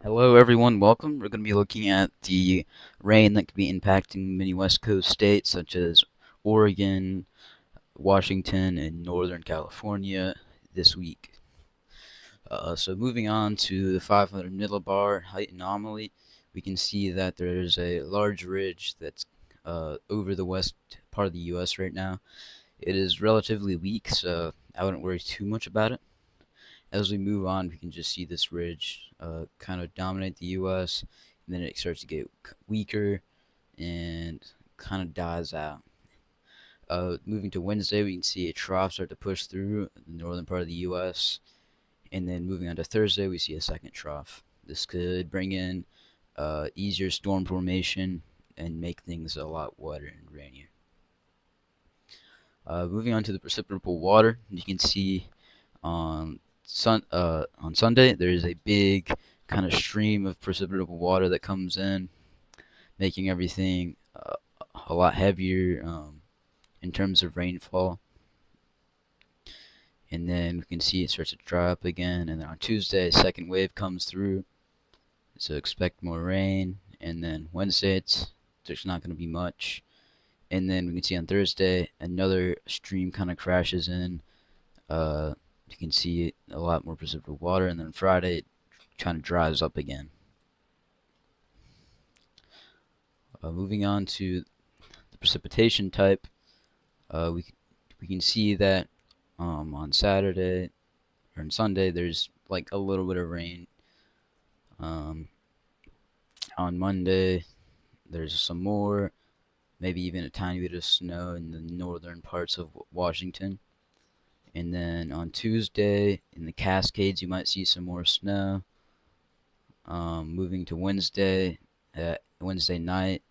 Hello everyone, welcome. We're going to be looking at the rain that could be impacting many West Coast states such as Oregon, Washington, and Northern California this week. So moving on to the 500 millibar height anomaly, we can see that there's a large ridge that's over the west part of the U.S. right now. It is relatively weak, so I wouldn't worry too much about it. As we move on, we can just see this ridge kind of dominate the U.S., and then it starts to get weaker and kind of dies out. Moving to Wednesday, we can see a trough start to push through the northern part of the U.S., and then moving on to Thursday, we see a second trough. This could bring in easier storm formation and make things a lot wetter and rainier. Moving on to the precipitable water, you can see on on Sunday there's a big kind of stream of precipitable water that comes in, making everything a lot heavier in terms of rainfall. And then we can see it starts to dry up again. And then on Tuesday, a second wave comes through, so expect more rain. And then Wednesday, there's not going to be much. And then we can see on Thursday, another stream kind of crashes in. You can see a lot more precipitable water. And then Friday, it kind of dries up again. Moving on to the precipitation type, we can see that on Saturday or on Sunday there's like a little bit of rain. Um, on Monday there's some more, maybe even a tiny bit of snow in the northern parts of Washington. And then on Tuesday in the Cascades you might see some more snow. Moving to Wednesday, Wednesday night,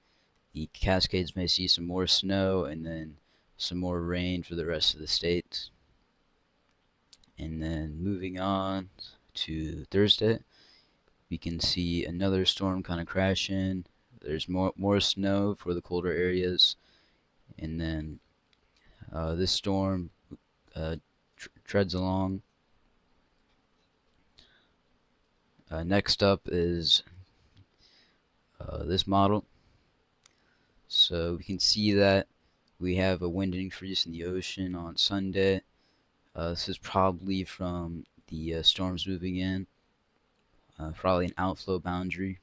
the Cascades may see some more snow and then some more rain for the rest of the state. And then moving on to Thursday, we can see another storm kind of crash in. There's more snow for the colder areas, and then this storm treads along. Next up is this model. So we can see that we have a wind increase in the ocean on Sunday. This is probably from the storms moving in, probably an outflow boundary.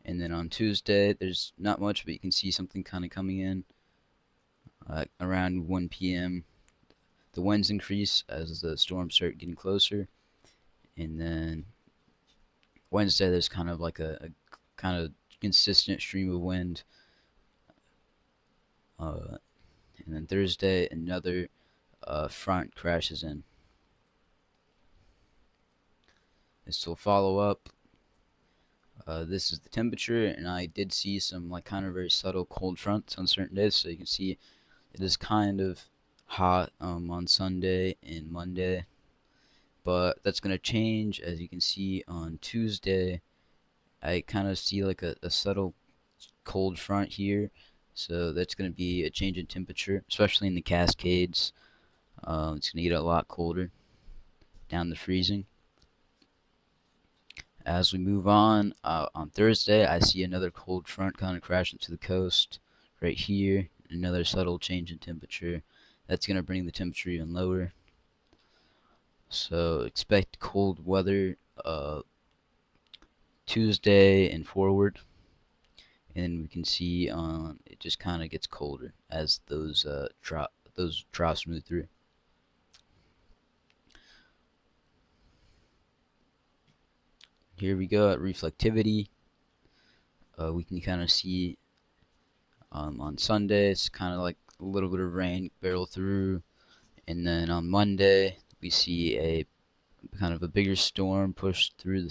And then on Tuesday, there's not much, but you can see something kind of coming in around 1 p.m. The winds increase as the storms start getting closer. And then Wednesday, there's kind of like a kind of consistent stream of wind. And then Thursday, another front crashes in. This will follow up. This is the temperature, and I did see some like kind of very subtle cold fronts on certain days, so you can see it is kind of hot on Sunday and Monday, but that's gonna change. As you can see on Tuesday, I kind of see like a subtle cold front here, so that's gonna be a change in temperature, especially in the Cascades. It's gonna get a lot colder, down to freezing. As we move on Thursday, I see another cold front kind of crash into the coast right here. Another subtle change in temperature. That's going to bring the temperature even lower. So expect cold weather Tuesday and forward. And we can see it just kind of gets colder as those troughs move through. Here we go at reflectivity. We can kind of see on Sunday it's kind of like a little bit of rain barrel through, and then on Monday we see a kind of a bigger storm push through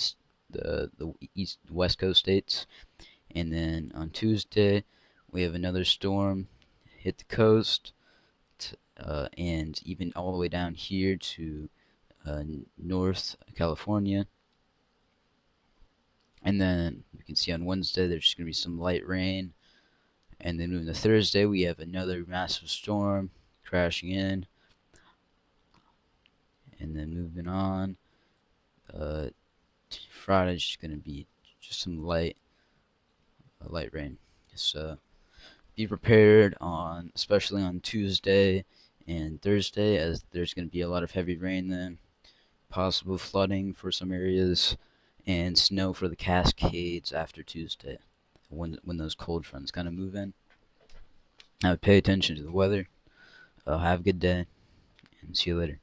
the west coast states, and then on Tuesday we have another storm hit the coast, and even all the way down here to North California. And then you can see on Wednesday there's just going to be some light rain. And then moving to Thursday, we have another massive storm crashing in. And then moving on, Friday's just gonna be just some light rain. So be prepared on, especially on Tuesday and Thursday, as there's gonna be a lot of heavy rain then, possible flooding for some areas, and snow for the Cascades after Tuesday, when those cold fronts kind of move in. I would pay attention to the weather. Have a good day, and see you later.